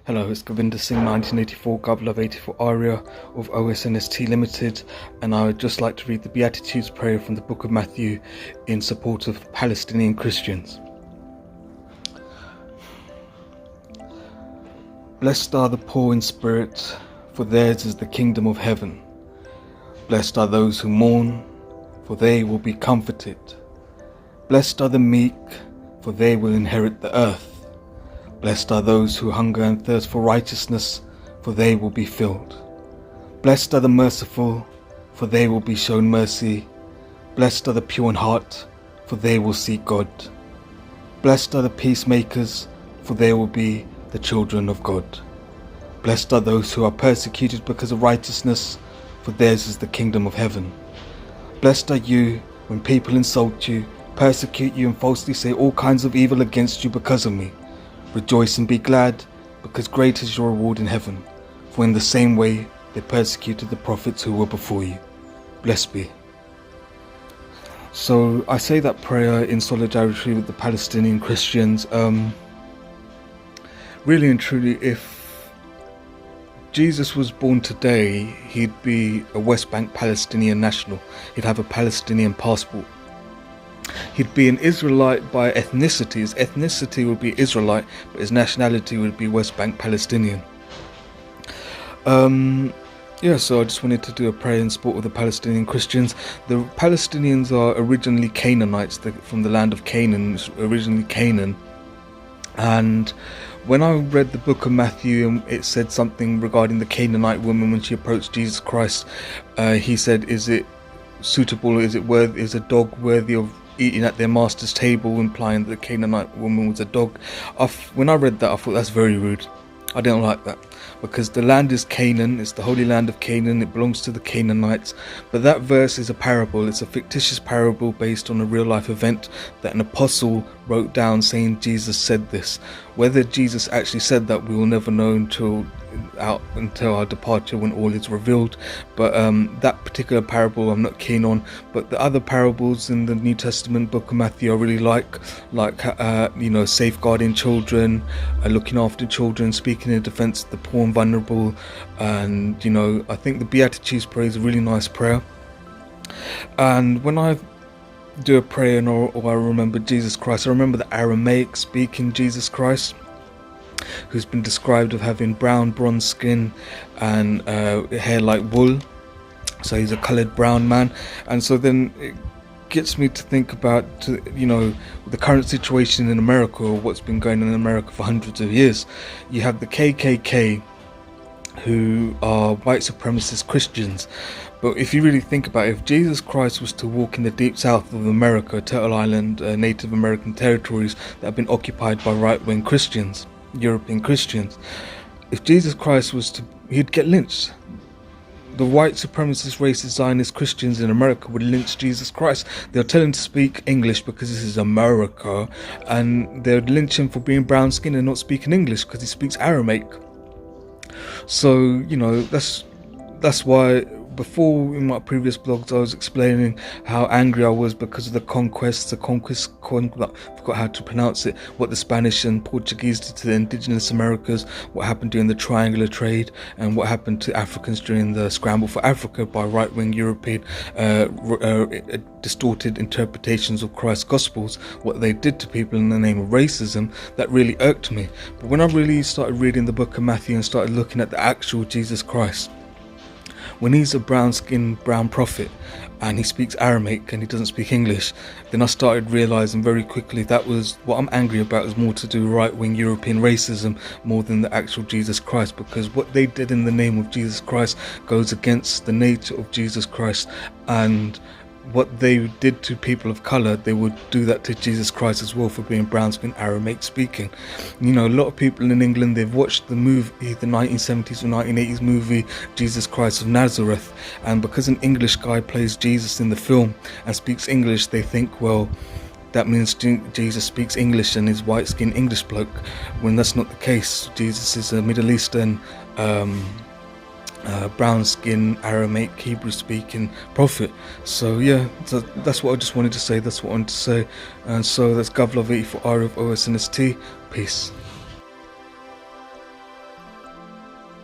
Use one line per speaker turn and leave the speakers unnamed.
Hello, it's Govinda Singh, 1984, Governor of 84 Aria of OSNST Limited, and I would just like to read the Beatitudes prayer from the book of Matthew in support of Palestinian-Christians. Blessed are the poor in spirit, for theirs is the kingdom of heaven. Blessed are those who mourn, for they will be comforted. Blessed are the meek, for they will inherit the earth. Blessed are those who hunger and thirst for righteousness, for they will be filled. Blessed are the merciful, for they will be shown mercy. Blessed are the pure in heart, for they will see God. Blessed are the peacemakers, for they will be the children of God. Blessed are those who are persecuted because of righteousness, for theirs is the kingdom of heaven. Blessed are you when people insult you, persecute you, and falsely say all kinds of evil against you because of me. Rejoice and be glad, because great is your reward in heaven. For in the same way they persecuted the prophets who were before you. Blessed be. So I say that prayer in solidarity with the Palestinian Christians. Really and truly, if Jesus was born today, he'd be a West Bank Palestinian national. He'd have a Palestinian passport. He'd be an Israelite by ethnicity. His ethnicity would be Israelite, but his nationality would be West Bank Palestinian. So I just wanted to do a prayer in support of the Palestinian Christians. The Palestinians are originally Canaanites, from the land of Canaan, originally Canaan. And when I read the book of Matthew, and it said something regarding the Canaanite woman when she approached Jesus Christ, he said, "Is it suitable? Is it worthy? Is a dog worthy of eating at their master's table?" Implying that the Canaanite woman was a dog. When I read that, I thought that's very rude. I didn't like that, because the land is Canaan, it's the holy land of Canaan, it belongs to the Canaanites. But that verse is a parable, it's a fictitious parable based on a real life event that an apostle wrote down saying Jesus said this. Whether Jesus actually said that, we will never know until our departure, when all is revealed. But that particular parable I'm not keen on. But the other parables in the New Testament book of Matthew I really like safeguarding children, looking after children, speaking in defense of the poor and vulnerable. And I think the Beatitudes prayer is a really nice prayer. And when I do a prayer or I remember Jesus Christ, I remember the Aramaic speaking Jesus Christ, who's been described of having brown bronze skin and hair like wool. So he's a coloured brown man. And so then it gets me to think about the current situation in America, or what's been going on in America for hundreds of years. You have the KKK, who are white supremacist Christians. But if you really think about it, if Jesus Christ was to walk in the deep south of America, Turtle Island, Native American territories that have been occupied by right-wing Christians, European Christians, if Jesus Christ he'd get lynched. The white supremacist, racist, Zionist Christians in America would lynch Jesus Christ. They'll tell him to speak English because this is America, and they'd lynch him for being brown skinned and not speaking English because he speaks Aramaic. So that's why before, in my previous blogs, I was explaining how angry I was because of the conquest, I forgot how to pronounce it, what the Spanish and Portuguese did to the indigenous Americas, what happened during the triangular trade, and what happened to Africans during the scramble for Africa by right-wing European distorted interpretations of Christ's Gospels, what they did to people in the name of racism. That really irked me. But when I really started reading the book of Matthew and started looking at the actual Jesus Christ, when he's a brown-skinned brown prophet and he speaks Aramaic and he doesn't speak English, then I started realizing very quickly that was what I'm angry about, is more to do with right-wing European racism more than the actual Jesus Christ, because what they did in the name of Jesus Christ goes against the nature of Jesus Christ. And what they did to people of colour, they would do that to Jesus Christ as well, for being brown-skinned Aramaic speaking. A lot of people in England, they've watched the movie, the 1970s or 1980s movie Jesus Christ of Nazareth, and because an English guy plays Jesus in the film and speaks English, they think, well, that means Jesus speaks English and is white-skinned English bloke, when that's not the case. Jesus is a Middle Eastern brown skin Aramaic Hebrew speaking prophet. So that's what I just wanted to say. And so that's Govlov 84 R of OSNST. Peace.